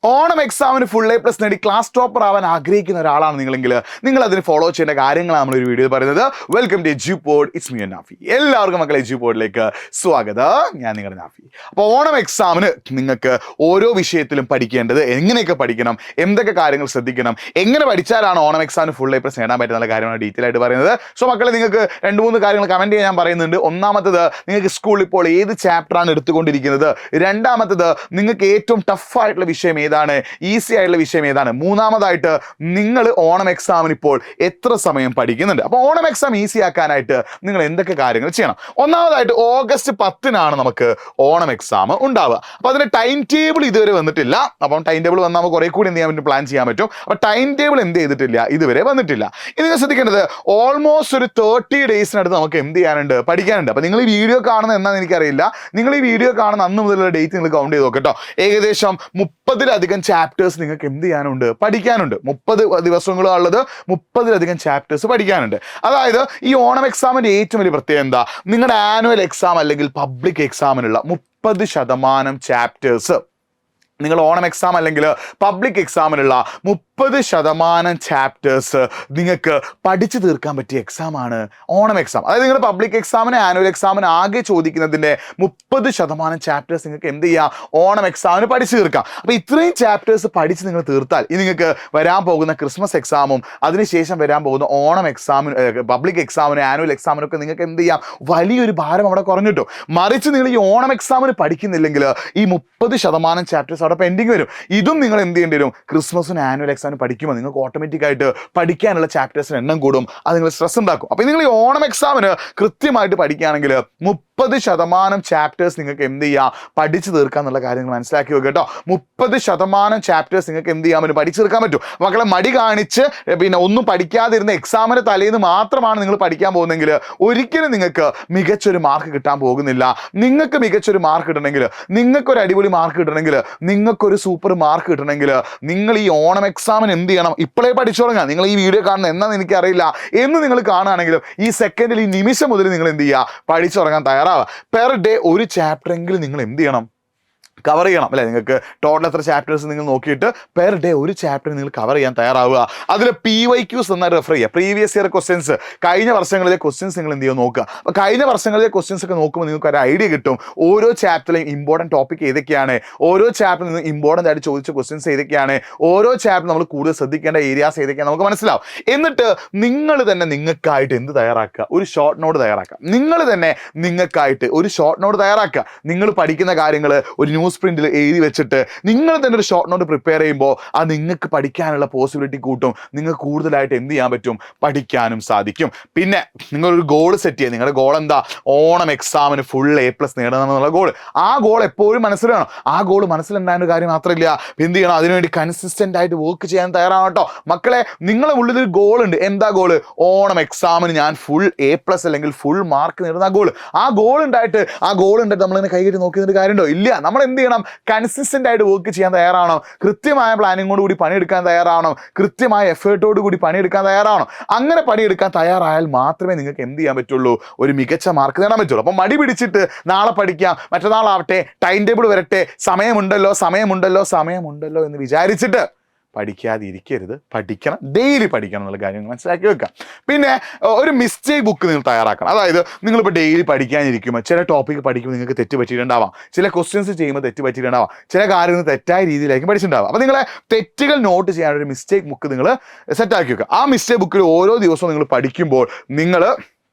ഓണം എക്സാമിന് full A plus നേടി class topper ആവാൻ ആഗ്രഹിക്കുന്ന ഒരാളാണ് നിങ്ങളെങ്കിൽ നിങ്ങൾ അതിന് ഫോളോ ചെയ്യേണ്ട കാര്യങ്ങളാണ് നമ്മളൊരു വീഡിയോയിൽ പറയുന്നത്. Welcome to Edupod, it's me Nafi. എല്ലാവർക്കും മക്കളെ എജ്യൂപോഡിലേക്ക് സ്വാഗതം. ഞാൻ നിങ്ങളുടെ നാഫി. അപ്പോൾ ഓണം എക്സാമിന് നിങ്ങൾക്ക് ഓരോ വിഷയത്തിലും പഠിക്കേണ്ടത് എങ്ങനെയൊക്കെ പഠിക്കണം, എന്തൊക്കെ കാര്യങ്ങൾ ശ്രദ്ധിക്കണം, എങ്ങനെ പഠിച്ചാലാണ് ഓണം എക്സാമിന് ഫുൾ എ പ്ലസ് നേടാൻ പറ്റുന്ന കാര്യമാണ് ഡീറ്റെയിൽ ആയിട്ട് പറയുന്നത്. സോ മക്കളെ, നിങ്ങൾക്ക് 2-3 കാര്യങ്ങൾ കമൻറ്റ് ചെയ്യാൻ ഞാൻ പറയുന്നുണ്ട്. ഒന്നാമത്തത്, നിങ്ങൾക്ക് സ്കൂളിൽ ഇപ്പോൾ ഏത് ചാപ്റ്ററാണ് എടുത്തുകൊണ്ടിരിക്കുന്നത്. രണ്ടാമത്തത്, നിങ്ങൾക്ക് ഏറ്റവും ടഫായിട്ടുള്ള വിഷയം ഏതാണ്, ഈസി ആയിട്ടുള്ള വിഷയം ഏതാണ്. മൂന്നാമതായിട്ട്, നിങ്ങൾ ഓണം എക്സാമിന് ഇപ്പോൾ എത്ര സമയം പഠിക്കുന്നുണ്ട്. അപ്പോൾ ഓണം എക്സാം ഈസി ആക്കാനായിട്ട് നിങ്ങൾ എന്തൊക്കെ കാര്യങ്ങൾ ചെയ്യണം. ഒന്നാമതായിട്ട്, ഓഗസ്റ്റ് 10-നാണ് നമുക്ക് ഓണം എക്സാം ഉണ്ടാവുക. അപ്പോൾ അതിന്റെ ടൈം ടേബിൾ ഇതുവരെ വന്നിട്ടില്ല. അപ്പം ടൈം ടേബിൾ വന്നാൽ നമുക്ക് കുറെ കൂടി എന്ത് ചെയ്യാൻ പറ്റും, പ്ലാൻ ചെയ്യാൻ പറ്റും. അപ്പോൾ ടൈം ടേബിൾ എന്ത് ചെയ്തിട്ടില്ല, ഇതുവരെ വന്നിട്ടില്ല. ഇനി നിങ്ങൾ ശ്രദ്ധിക്കേണ്ടത്, ഓൾമോസ്റ്റ് ഒരു 30 ഡേയ്സിനടുത്ത് നമുക്ക് എന്ത് ചെയ്യാനുണ്ട്, പഠിക്കാനുണ്ട്. അപ്പോൾ നിങ്ങൾ ഈ വീഡിയോ കാണുന്നത് എന്താണെന്ന് എനിക്കറിയില്ല. നിങ്ങൾ ഈ വീഡിയോ കാണുന്ന അന്ന് മുതലുള്ള ഡേറ്റ് നിങ്ങൾ കൗണ്ട് ചെയ്ത് നോക്കട്ടോ. ഏകദേശം 30-ലധികം ചാപ്റ്റേഴ്സ് നിങ്ങൾക്ക് എന്ത് ചെയ്യാനുണ്ട്, പഠിക്കാനുണ്ട്. 30 ദിവസങ്ങളുള്ളത് 30-ലധികം ചാപ്റ്റേഴ്സ് പഠിക്കാനുണ്ട്. അതായത് ഈ ഓണം എക്സാമിന്റെ ഏറ്റവും വലിയ പ്രത്യേകത എന്താ, നിങ്ങളുടെ ആനുവൽ എക്സാം അല്ലെങ്കിൽ പബ്ലിക് എക്സാമിനുള്ള 30% ചാപ്റ്റേഴ്സ്, നിങ്ങൾ ഓണം എക്സാം അല്ലെങ്കിൽ പബ്ലിക് എക്സാമിനുള്ള 30% ചാപ്റ്റേഴ്സ് നിങ്ങൾക്ക് പഠിച്ചു തീർക്കാൻ പറ്റിയ എക്സാമാണ് ഓണം എക്സാം. അതായത് നിങ്ങൾ പബ്ലിക് എക്സാമിന് ആനുവൽ എക്സാമിന് ആകെ ചോദിക്കുന്നതിൻ്റെ 30% ചാപ്റ്റേഴ്സ് നിങ്ങൾക്ക് എന്ത് ചെയ്യാം, ഓണം എക്സാമിന് പഠിച്ചു തീർക്കാം. അപ്പോൾ ഇത്രയും ചാപ്റ്റേഴ്സ് പഠിച്ച് നിങ്ങൾ തീർത്താൽ ഇനി നിങ്ങൾക്ക് വരാൻ പോകുന്ന ക്രിസ്മസ് എക്സാമും അതിനുശേഷം വരാൻ പോകുന്ന ഓണം എക്സാമിന്, പബ്ലിക് എക്സാമിന്, ആനുവൽ എക്സാമിനൊക്കെ നിങ്ങൾക്ക് എന്ത് ചെയ്യാം, വലിയൊരു ഭാരം അവിടെ കുറഞ്ഞിട്ടും. മറിച്ച് നിങ്ങൾ ഈ ഓണം എക്സാമിന് പഠിക്കുന്നില്ലെങ്കിൽ ഈ 30% ചാപ്റ്റേഴ്സ് അവിടെ പെൻഡിങ് വരും. ഇതും നിങ്ങൾ എന്ത് ചെയ്യേണ്ടി വരും, ക്രിസ്മസിന് ആനുവൽ എക്സാമിന് പഠിക്കുമ്പോൾ നിങ്ങൾക്ക് ഓട്ടോമാറ്റിക് ആയിട്ട് പഠിക്കാനുള്ള ചാപ്റ്റേഴ്സിന് എണ്ണം കൂടും. അത് നിങ്ങൾ സ്ട്രെസ് ഉണ്ടാക്കും. അപ്പോൾ നിങ്ങൾ ഈ ഓണം എക്സാമിന് കൃത്യമായിട്ട് പഠിക്കുകയാണെങ്കിൽ 30% ചാപ്റ്റേഴ്സ് നിങ്ങൾക്ക് എന്ത് ചെയ്യാം, പഠിച്ചു തീർക്കുക എന്നുള്ള കാര്യങ്ങൾ മനസ്സിലാക്കി വെക്കുക കേട്ടോ. 30% ചാപ്റ്റേഴ്സ് നിങ്ങൾക്ക് എന്ത് ചെയ്യാൻ പറ്റും, പഠിച്ചു തീർക്കാൻ പറ്റും. മക്കളെ, മടി കാണിച്ച് പിന്നെ ഒന്നും പഠിക്കാതിരുന്ന എക്സാമിന് തലേന്ന് മാത്രമാണ് നിങ്ങൾ പഠിക്കാൻ പോകുന്നതെങ്കിൽ ഒരിക്കലും നിങ്ങൾക്ക് മികച്ചൊരു മാർക്ക് കിട്ടാൻ പോകുന്നില്ല. നിങ്ങൾക്ക് മികച്ചൊരു മാർക്ക് കിട്ടണമെങ്കിൽ, നിങ്ങൾക്കൊരു അടിപൊളി മാർക്ക് കിട്ടണമെങ്കിൽ, നിങ്ങൾക്കൊരു സൂപ്പർ മാർക്ക് കിട്ടണമെങ്കിൽ നിങ്ങൾ ഈ ഓണം എക്സാമിന് എന്ത് ചെയ്യണം, ഇപ്പോഴേ പഠിച്ചു തുടങ്ങുക. നിങ്ങൾ ഈ വീഡിയോ കാണുന്ന എന്നാന്ന് എനിക്കറിയില്ല, എന്ന് നിങ്ങൾ കാണുകയാണെങ്കിലും ഈ സെക്കൻഡിൽ, ഈ നിമിഷം മുതൽ നിങ്ങൾ എന്ത് ചെയ്യുക, പഠിച്ചു തുടങ്ങാൻ തയ്യാറാവുക. പെർ ഡേ ഒരു ചാപ്റ്ററെങ്കിലും നിങ്ങൾ എന്ത് ചെയ്യണം, കവർ ചെയ്യണം അല്ലേ. നിങ്ങൾക്ക് ടോട്ടൽ എത്ര ചാപ്റ്റേഴ്സ് നിങ്ങൾ നോക്കിയിട്ട് പെർ ഡേ ഒരു ചാപ്റ്റർ നിങ്ങൾ കവർ ചെയ്യാൻ തയ്യാറാവുക. അതിൽ PYQs എന്നാൽ റെഫർ ചെയ്യുക, പ്രീവിയസ് ഇയർ ക്വസ്റ്റ്യൻസ്, കഴിഞ്ഞ വർഷങ്ങളിലെ ക്വസ്റ്റ്യൻസ് നിങ്ങൾ എന്ത് ചെയ്യുക, നോക്കുക. അപ്പോൾ കഴിഞ്ഞ വർഷങ്ങളിലെ ക്വസ്റ്റ്യൻസ് ഒക്കെ നോക്കുമ്പോൾ നിങ്ങൾക്ക് ഒരു ഐഡിയ കിട്ടും, ഓരോ ചാപ്റ്ററിലെയും ഇമ്പോർട്ടൻറ്റ് ടോപ്പിക് ഏതൊക്കെയാണ്, ഓരോ ചാപ്റ്ററിൽ നിന്ന് ഇമ്പോർട്ടൻ്റ് ആയിട്ട് ചോദിച്ച ക്വസ്റ്റ്യൻസ് ഏതൊക്കെയാണ്, ഓരോ ചാപ്റ്റർ നമ്മൾ കൂടുതൽ ശ്രദ്ധിക്കേണ്ട ഏരിയാസ് ഏതൊക്കെയാണ് നമുക്ക് മനസ്സിലാവും. എന്നിട്ട് നിങ്ങൾ തന്നെ നിങ്ങൾക്കായിട്ട് എന്ത് തയ്യാറാക്കുക, ഒരു ഷോർട്ട് നോട്ട് തയ്യാറാക്കുക. നിങ്ങൾ തന്നെ നിങ്ങൾക്കായിട്ട് ഒരു ഷോർട്ട് നോട്ട് തയ്യാറാക്കുക. നിങ്ങൾ പഠിക്കുന്ന കാര്യങ്ങൾ ഒരു ന്യൂസ് പ്രിന്റിൽ എഴുതി വെച്ചിട്ട് നിങ്ങൾ തന്നെ ഒരു ഷോർട്ട് നോട്ട് പ്രിപ്പയർ ചെയ്യുമ്പോൾ അത് നിങ്ങൾക്ക് പഠിക്കാനുള്ള പോസിബിലിറ്റി കൂട്ടും. നിങ്ങൾക്ക് കൂടുതലായിട്ട് എന്ത് ചെയ്യാൻ പറ്റും, പഠിക്കാനും സാധിക്കും. പിന്നെ നിങ്ങളൊരു ഗോൾ സെറ്റ് ചെയ്യുക. നിങ്ങളുടെ ഗോൾ എന്താ, ഓണം എക്സാമിന് ഫുൾ A+ നേടണം എന്നുള്ള ഗോൾ. ആ ഗോൾ എപ്പോഴും മനസ്സിൽ വേണം. ആ ഗോൾ മനസ്സിലുണ്ടായ ഒരു കാര്യം മാത്രമില്ല, എന്ത് ചെയ്യണം, അതിനുവേണ്ടി കൺസിസ്റ്റന്റ് ആയിട്ട് വർക്ക് ചെയ്യാൻ തയ്യാറാണ് കേട്ടോ. മക്കളെ, നിങ്ങളെ ഉള്ളിൽ ഒരു ഗോൾ ഉണ്ട്. എന്താ ഗോൾ, ഓണം എക്സാമിന് ഞാൻ ഫുൾ A+ അല്ലെങ്കിൽ ഫുൾ മാർക്ക് നേടുന്ന ഗോൾ. ആ ഗോൾ ഉണ്ടായിട്ട് നമ്മളിങ്ങനെ കൈകെട്ടി നോക്കിയൊരു കാര്യമുണ്ടോ, ഇല്ല. നമ്മൾ എന്ത് ചെയ്യണം, കൺസിസ്റ്റന്റ് ആയിട്ട് വർക്ക് ചെയ്യാൻ തയ്യാറാണോ, കൃത്യമായ പ്ലാനിങ്ങോട് കൂടി പണിയെടുക്കാൻ തയ്യാറാണോ, കൃത്യമായ എഫേർട്ടോട് കൂടി പണിയെടുക്കാൻ തയ്യാറാണോ. അങ്ങനെ പണിയെടുക്കാൻ തയ്യാറായാൽ മാത്രമേ നിങ്ങൾക്ക് എന്ത് ചെയ്യാൻ പറ്റുള്ളൂ, ഒരു മികച്ച മാർക്ക് നേടാൻ പറ്റുള്ളൂ. അപ്പം മടി പിടിച്ചിട്ട് നാളെ പഠിക്കാം, മറ്റന്നാളാവട്ടെ, ടൈം ടേബിൾ വരട്ടെ, സമയമുണ്ടല്ലോ എന്ന് വിചാരിച്ചിട്ട് പഠിക്കാതിരിക്കരുത്. പഠിക്കണം, ഡെയിലി പഠിക്കണം എന്നുള്ള കാര്യങ്ങൾ മനസ്സിലാക്കി വെക്കാം. പിന്നെ ഒരു മിസ്റ്റേക്ക് ബുക്ക് നിങ്ങൾ തയ്യാറാക്കണം. അതായത് നിങ്ങളിപ്പോൾ ഡെയിലി പഠിക്കാനിരിക്കുമ്പോൾ ചില ടോപ്പിക്ക് പഠിക്കുമ്പോൾ നിങ്ങൾക്ക് തെറ്റ് പറ്റിയിട്ടുണ്ടാവാം, ചില ക്വസ്റ്റ്യൻസ് ചെയ്യുമ്പോൾ തെറ്റ് പറ്റിയിട്ടുണ്ടാവാം, ചില കാര്യങ്ങൾ തെറ്റായ രീതിയിലായിരിക്കും പഠിച്ചിട്ടുണ്ടാവാം. അപ്പോൾ നിങ്ങളെ തെറ്റുകൾ നോട്ട് ചെയ്യാനൊരു മിസ്റ്റേക്ക് ബുക്ക് നിങ്ങൾ സെറ്റാക്കി വെക്കുക. ആ മിസ്റ്റേക്ക് ബുക്കിൽ ഓരോ ദിവസവും നിങ്ങൾ പഠിക്കുമ്പോൾ നിങ്ങൾ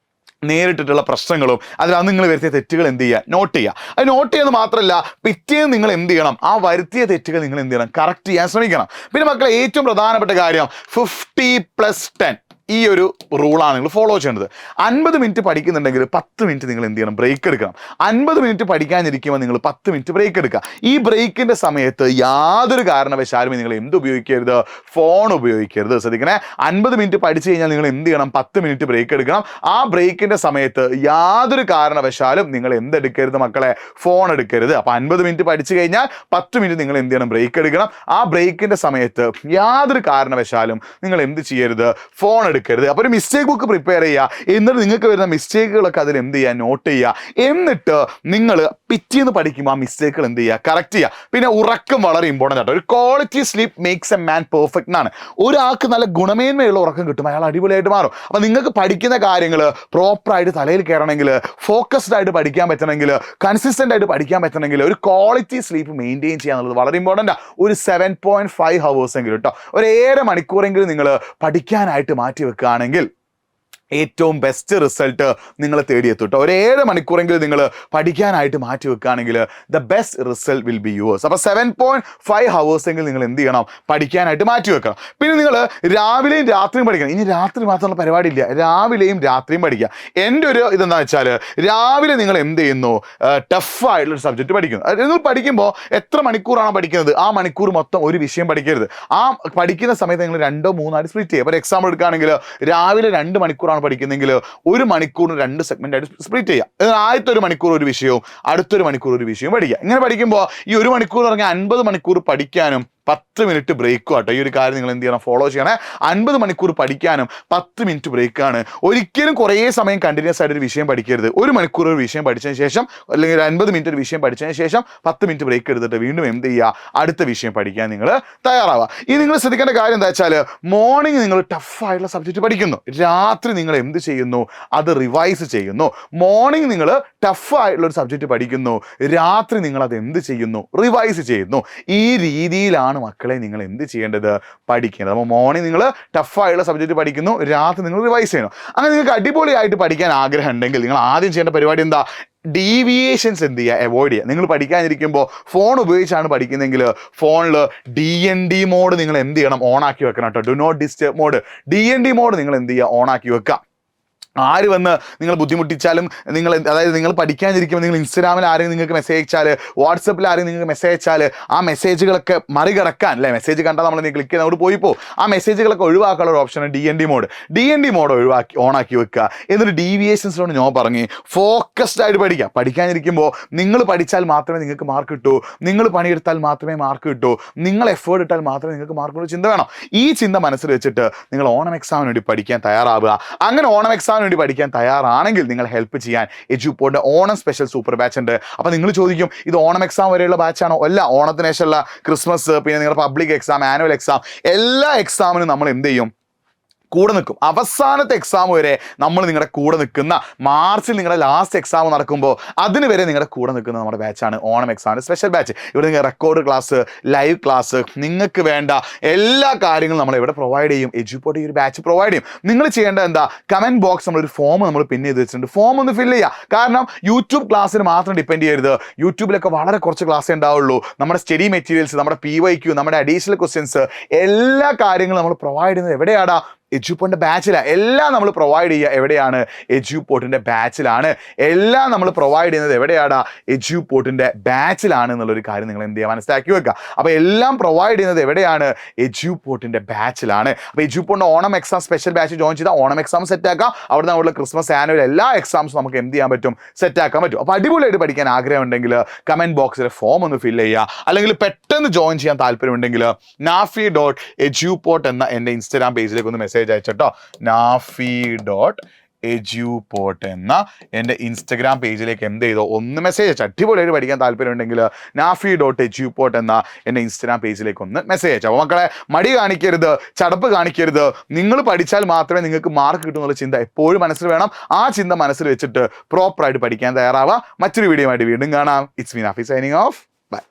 നേരിട്ടിട്ടുള്ള പ്രശ്നങ്ങളും അതിലാണ് നിങ്ങൾ വരുത്തിയ തെറ്റുകൾ എന്ത് ചെയ്യുക, നോട്ട് ചെയ്യുക. അത് നോട്ട് ചെയ്യുന്നത് മാത്രമല്ല, പിറ്റേന്ന് നിങ്ങൾ എന്ത് ചെയ്യണം, ആ വരുത്തിയ തെറ്റുകൾ നിങ്ങൾ എന്ത് ചെയ്യണം, കറക്റ്റ് ചെയ്യാൻ ശ്രമിക്കണം. പിന്നെ മക്കളെ, ഏറ്റവും പ്രധാനപ്പെട്ട കാര്യം 50+10 ഈ ഒരു റൂളാണ് നിങ്ങൾ ഫോളോ ചെയ്യേണ്ടത്. 50 മിനിറ്റ് പഠിക്കുന്നുണ്ടെങ്കിൽ 10 മിനിറ്റ് നിങ്ങൾ എന്ത് ചെയ്യണം, ബ്രേക്ക് എടുക്കണം. 50 മിനിറ്റ് പഠിക്കാനിരിക്കുമ്പോൾ നിങ്ങൾ 10 മിനിറ്റ് ബ്രേക്ക് എടുക്കുക. ഈ ബ്രേക്കിൻ്റെ സമയത്ത് യാതൊരു കാരണവശാലും നിങ്ങൾ എന്ത് ഉപയോഗിക്കരുത്, ഫോൺ ഉപയോഗിക്കരുത്. ശ്രദ്ധിക്കണേ, 50 മിനിറ്റ് പഠിച്ചു കഴിഞ്ഞാൽ നിങ്ങൾ എന്ത് ചെയ്യണം, 10 മിനിറ്റ് ബ്രേക്ക് എടുക്കണം. ആ ബ്രേക്കിൻ്റെ സമയത്ത് യാതൊരു കാരണവശാലും നിങ്ങൾ എന്തെടുക്കരുത് മക്കളെ, ഫോൺ എടുക്കരുത്. അപ്പോൾ 50 മിനിറ്റ് പഠിച്ചു കഴിഞ്ഞാൽ 10 മിനിറ്റ് നിങ്ങൾ എന്ത് ചെയ്യണം, ബ്രേക്ക് എടുക്കണം. ആ ബ്രേക്കിൻ്റെ സമയത്ത് യാതൊരു കാരണവശാലും നിങ്ങൾ എന്ത് ചെയ്യരുത്, ഫോൺ എടുക്കരുത്. അപ്പോൾ ഒരു മിസ്റ്റേക്ക് ബുക്ക് പ്രിപ്പയർ ചെയ്യുക. എന്നിട്ട് നിങ്ങൾക്ക് വരുന്ന മിസ്റ്റേക്കുകളൊക്കെ അതിൽ എന്ത് ചെയ്യുക, നോട്ട് ചെയ്യുക. എന്നിട്ട് നിങ്ങൾ പിറ്റേന്ന് പഠിക്കുമ്പോൾ ആ മിസ്റ്റേക്കുകൾ എന്ത് ചെയ്യുക, കറക്റ്റ് ചെയ്യുക. പിന്നെ ഉറക്കം വളരെ ഇമ്പോർട്ടൻ്റ് ആട്ടോ. ഒരു quality sleep makes a man perfect എന്നാണ്. ഒരാൾക്ക് നല്ല ഗുണമേന്മയുള്ള ഉറക്കം കിട്ടും, അയാൾ അടിപൊളിയായിട്ട് മാറും. അപ്പോൾ നിങ്ങൾക്ക് പഠിക്കുന്ന കാര്യങ്ങൾ പ്രോപ്പറായിട്ട് തലയിൽ കയറണമെങ്കിൽ, ഫോക്കസ്ഡ് ആയിട്ട് പഠിക്കാൻ പറ്റണമെങ്കിൽ, കൺസിസ്റ്റൻ്റ് ആയിട്ട് പഠിക്കാൻ പറ്റണമെങ്കിൽ ഒരു ക്വാളിറ്റി സ്ലീപ്പ് മെയിൻറ്റെയിൻ ചെയ്യുക എന്നുള്ളത് വളരെ ഇമ്പോർട്ടൻ്റ് ആണ്. ഒരു 7.5 hours എങ്കിലും കേട്ടോ, ഒരു 7 മണിക്കൂറെങ്കിലും നിങ്ങൾ പഠിക്കാനായിട്ട് മാറ്റി വെക്കുകയാണെങ്കിൽ ഏറ്റവും ബെസ്റ്റ് റിസൾട്ട് നിങ്ങൾ തേടിയെത്തും കേട്ടോ. ഒരു 7 മണിക്കൂറെങ്കിലും നിങ്ങൾ പഠിക്കാനായിട്ട് മാറ്റി വെക്കുകയാണെങ്കിൽ the best result will be yours. അപ്പോൾ 7.5 hours എങ്കിലും നിങ്ങൾ എന്ത് ചെയ്യണം, പഠിക്കാനായിട്ട് മാറ്റി വെക്കണം. പിന്നെ നിങ്ങൾ രാവിലെയും രാത്രിയും പഠിക്കണം. ഇനി രാത്രി മാത്രമുള്ള പരിപാടിയില്ല, രാവിലെയും രാത്രിയും പഠിക്കുക. എൻ്റെ ഒരു ഇതെന്താ വെച്ചാൽ, രാവിലെ നിങ്ങൾ എന്ത് ചെയ്യുന്നു, ടഫായിട്ടുള്ളൊരു സബ്ജക്റ്റ് പഠിക്കുന്നു. നിങ്ങൾ പഠിക്കുമ്പോൾ എത്ര മണിക്കൂറാണോ പഠിക്കുന്നത് ആ മണിക്കൂർ മൊത്തം ഒരു വിഷയം പഠിക്കരുത്. ആ പഠിക്കുന്ന സമയത്ത് നിങ്ങൾ 2-3 ആയിട്ട് സ്പ്ലിറ്റ് ചെയ്യുക. ഇപ്പോൾ എക്സാമ്പിൾ എടുക്കുകയാണെങ്കിൽ രാവിലെ 2 മണിക്കൂറാണ് പഠിക്കുന്നെങ്കിൽ 1 മണിക്കൂറിന് 2 സെഗ്മെന്റ് ആയിട്ട് സ്പ്ലിറ്റ് ചെയ്യുക. ആദ്യത്തെ 1 മണിക്കൂർ ഒരു വിഷയവും അടുത്തൊരു മണിക്കൂർ ഒരു വിഷയവും പഠിക്കുക. ഇങ്ങനെ പഠിക്കുമ്പോൾ ഈ 1 മണിക്കൂർ പറഞ്ഞാൽ 50 മണിക്കൂർ പഠിക്കാനും 10 മിനിറ്റ് ബ്രേക്കും ആട്ടോ. ഈ ഒരു കാര്യം നിങ്ങൾ എന്ത് ചെയ്യണം, ഫോളോ ചെയ്യണേ. 50 മണിക്കൂർ പഠിക്കാനും 10 മിനിറ്റ് ബ്രേക്കാണ്. ഒരിക്കലും കുറേ സമയം കണ്ടിന്യൂസ് ആയിട്ട് ഒരു വിഷയം പഠിക്കരുത്. 1 മണിക്കൂർ ഒരു വിഷയം പഠിച്ചതിന് ശേഷം, അല്ലെങ്കിൽ 50 മിനിറ്റ് ഒരു വിഷയം പഠിച്ചതിന് ശേഷം 10 മിനിറ്റ് ബ്രേക്ക് എടുത്തിട്ട് വീണ്ടും എന്ത് ചെയ്യുക, അടുത്ത വിഷയം പഠിക്കാൻ നിങ്ങൾ തയ്യാറാവുക. ഇനി നിങ്ങൾ ശ്രദ്ധിക്കേണ്ട കാര്യം എന്താ വെച്ചാൽ, മോർണിംഗ് നിങ്ങൾ ടഫായിട്ടുള്ള സബ്ജക്റ്റ് പഠിക്കുന്നു, രാത്രി നിങ്ങൾ എന്ത് ചെയ്യുന്നു, അത് റിവൈസ് ചെയ്യുന്നു. മോർണിംഗ് നിങ്ങൾ ടഫായിട്ടുള്ള ഒരു സബ്ജക്റ്റ് പഠിക്കുന്നു, രാത്രി നിങ്ങൾ അത് എന്ത് ചെയ്യുന്നു, റിവൈസ് ചെയ്യുന്നു. ഈ രീതിയിലാണ് മക്കളെ നിങ്ങൾ എന്ത് ചെയ്യേണ്ടത്, പഠിക്കേണ്ടത്. അപ്പോൾ മോർണിംഗ് നിങ്ങൾ ടഫായുള്ള സബ്ജക്റ്റ് പഠിക്കുന്നു, രാത്രി നിങ്ങൾ റിവൈസ് ചെയ്യണം. അങ്ങനെ നിങ്ങൾക്ക് അടിപൊളിയായിട്ട് പഠിക്കാൻ ആഗ്രഹം ഉണ്ടെങ്കിൽ നിങ്ങൾ ആദ്യം ചെയ്യേണ്ട പരിപാടി എന്താ, ഡീവിയേഷൻസ് എന്ത് ചെയ്യുക, അവോയ്ഡ് ചെയ്യുക. നിങ്ങൾ പഠിക്കാനിരിക്കുമ്പോൾ ഫോൺ ഉപയോഗിച്ചാണ് പഠിക്കുന്നതെങ്കിൽ ഫോണിൽ DND മോഡ് നിങ്ങൾ എന്ത് ചെയ്യണം, ഓണാക്കി വെക്കണം കേട്ടോ. Do not disturb mode, DND mode നിങ്ങൾ എന്ത് ചെയ്യുക, ഓണാക്കി വെക്കുക. ആര് വന്ന് നിങ്ങൾ ബുദ്ധിമുട്ടിച്ചാലും, അതായത് നിങ്ങൾ പഠിക്കാനിരിക്കുമ്പോൾ നിങ്ങൾ ഇൻസ്റ്റാഗ്രാമിൽ ആരെങ്കിലും നിങ്ങൾക്ക് മെസ്സേജ് അയച്ചാൽ, വാട്സപ്പിൽ ആരെങ്കിലും നിങ്ങൾക്ക് മെസ്സേജ് അയച്ചാൽ, ആ മെസ്സേജുകളൊക്കെ മറികടക്കാൻ, അല്ലേ, മെസ്സേജ് കണ്ടാൽ നമ്മൾ ക്ലിക്ക് ചെയ്ത് അവിടെ പോയിപ്പോൾ ആ മെസ്സേജുകളൊക്കെ ഒഴിവാക്കാനുള്ള ഒരു ഓപ്ഷനാണ് DND മോഡ് ഓണാക്കി വെക്കുക. എന്നിട്ട് ഡീവിയേഷൻസിനോട് ഞാൻ പറഞ്ഞ് ഫോക്കസ്ഡ് ആയിട്ട് പഠിക്കുക. പഠിക്കാനിരിക്കുമ്പോൾ നിങ്ങൾ പഠിച്ചാൽ മാത്രമേ നിങ്ങൾക്ക് മാർക്ക് കിട്ടൂ, നിങ്ങൾ പണിയെടുത്താൽ മാത്രമേ മാർക്ക് കിട്ടൂ, നിങ്ങൾ എഫേർട്ട് ഇട്ടാൽ മാത്രമേ നിങ്ങൾക്ക് മാർക്ക് കിട്ടൂ. ചിന്ത വേണം. ഈ ചിന്ത മനസ്സിൽ വെച്ചിട്ട് നിങ്ങൾ ഓണം എക്സാമിന് വേണ്ടി പഠിക്കാൻ തയ്യാറാവുക. അങ്ങനെ ഓണം എക്സാമിന് വേണ്ടി പഠിക്കാൻ തയ്യാറാണെങ്കിൽ നിങ്ങൾ ഹെൽപ്പ് ചെയ്യാൻ എഡ്യൂപോഡിന്റെ ഓണം സ്പെഷ്യൽ സൂപ്പർ ബാച്ച് ഉണ്ട്. അപ്പോൾ നിങ്ങൾ ചോദിക്കും, ഇത് ഓണം എക്സാം വരെയുള്ള ബാച്ചാണോ? അല്ല, ഓണത്തിന് ശേഷമുള്ള ക്രിസ്മസ്, പിന്നെ നിങ്ങളുടെ പബ്ലിക് എക്സാം, ആനുവൽ എക്സാം, എല്ലാ എക്സാമിനും നമ്മൾ എന്ത് ചെയ്യും, കൂടെ നിൽക്കും. അവസാനത്തെ എക്സാം വരെ നമ്മൾ നിങ്ങളുടെ കൂടെ നിൽക്കുന്ന, മാർച്ചിൽ നിങ്ങളുടെ ലാസ്റ്റ് എക്സാം നടക്കുമ്പോൾ അതിന് വരെ നിങ്ങളുടെ കൂടെ നിൽക്കുന്ന നമ്മുടെ ബാച്ചാണ് ഓണം എക്സാമിൻ്റെ സ്പെഷ്യൽ ബാച്ച്. ഇവിടെ നിങ്ങൾ റെക്കോർഡ് ക്ലാസ്, ലൈവ് ക്ലാസ്, നിങ്ങൾക്ക് വേണ്ട എല്ലാ കാര്യങ്ങളും നമ്മൾ ഇവിടെ പ്രൊവൈഡ് ചെയ്യും. എഡ്യൂപോഡ് ഈ ഒരു ബാച്ച് പ്രൊവൈഡ് ചെയ്യും. നിങ്ങൾ ചെയ്യേണ്ടത് എന്താ, കമൻറ്റ് ബോക്സ് നമ്മളൊരു ഫോം നമ്മൾ പിൻ ചെയ്ത് വെച്ചിട്ടുണ്ട്, ഫോം ഒന്ന് ഫില്ല് ചെയ്യുക. കാരണം യൂട്യൂബ് ക്ലാസ്സിന് മാത്രം ഡിപ്പെൻഡ് ചെയ്യരുത്. യൂട്യൂബിലൊക്കെ വളരെ കുറച്ച് ക്ലാസ്സേ ഉണ്ടാവുള്ളൂ. നമ്മുടെ സ്റ്റഡി മെറ്റീരിയൽസ്, നമ്മുടെ PYQ, നമ്മുടെ അഡീഷണൽ ക്വസ്റ്റ്യൻസ്, എല്ലാ കാര്യങ്ങളും നമ്മൾ പ്രൊവൈഡ് ചെയ്യുന്നത് എവിടെയാടാ, എഡ്യൂപോഡിൻ്റെ ബാച്ചിലാണ്. എല്ലാം നമ്മൾ പ്രൊവൈഡ് ചെയ്യുക എവിടെയാണ്, എഡ്യൂപോഡിൻ്റെ ബാച്ചിലാണ്. എല്ലാം നമ്മൾ പ്രൊവൈഡ് ചെയ്യുന്നത് എവിടെയാണ്, എഡ്യൂപോഡിൻ്റെ ബാച്ചിലാണ് എന്നുള്ളൊരു കാര്യം നിങ്ങൾ എന്ത് ചെയ്യുക, മനസ്സിലാക്കി വെക്കുക. അപ്പോൾ എല്ലാം പ്രൊവൈഡ് ചെയ്യുന്നത് എവിടെയാണ്, എഡ്യൂപോഡിൻ്റെ ബാച്ചിലാണ്. അപ്പോൾ എഡ്യൂപോഡിൻ്റെ Onam exam special batch join ചെയ്താൽ ഓണം എക്സാം സെറ്റ് ആക്കാം. അവിടെ നമ്മുടെ ക്രിസ്മസ്, ആനുവൽ എല്ലാ എക്സാംസും നമുക്ക് എന്ത് ചെയ്യാൻ പറ്റും, സെറ്റ് ആക്കാൻ പറ്റും. അപ്പോൾ അടിപൊളിയായിട്ട് പഠിക്കാൻ ആഗ്രഹം ഉണ്ടെങ്കിൽ കമൻറ്റ് ബോക്സിൽ ഫോം ഒന്ന് ഫില്ല് ചെയ്യുക. അല്ലെങ്കിൽ പെട്ടെന്ന് ജോയിൻ ചെയ്യാൻ താല്പര്യമുണ്ടെങ്കിൽ nafi.eduport എന്ന എൻ്റെ ഇൻസ്റ്റാഗ്രാം പേജിലേക്ക് ഒന്ന് മെസ്സേജ് അയച്ചോ. nafi.eduport എന്ന എൻ്റെ ഇൻസ്റ്റഗ്രാം പേജിലേക്ക് എന്ത് ചെയ്തോ, ഒന്ന് മെസ്സേജ് അയച്ചു. അടിപൊളിയായിട്ട് പഠിക്കാൻ താല്പര്യമുണ്ടെങ്കിൽ nafi.eduport എന്ന എൻ്റെ ഇൻസ്റ്റഗ്രാം പേജിലേക്ക് ഒന്ന് മെസ്സേജ് അയച്ചു. അപ്പോൾ മക്കളെ, മടി കാണിക്കരുത്, ചടപ്പ് കാണിക്കരുത്. നിങ്ങൾ പഠിച്ചാൽ മാത്രമേ നിങ്ങൾക്ക് മാർക്ക് കിട്ടൂ എന്നുള്ള ചിന്ത എപ്പോഴും മനസ്സിൽ വേണം. ആ ചിന്ത മനസ്സിൽ വെച്ചിട്ട് പ്രോപ്പറായിട്ട് പഠിക്കാൻ തയ്യാറാവുക. മറ്റൊരു വീഡിയോ ആയിട്ട് വീണ്ടും കാണാം. It's me Nafi signing off. By.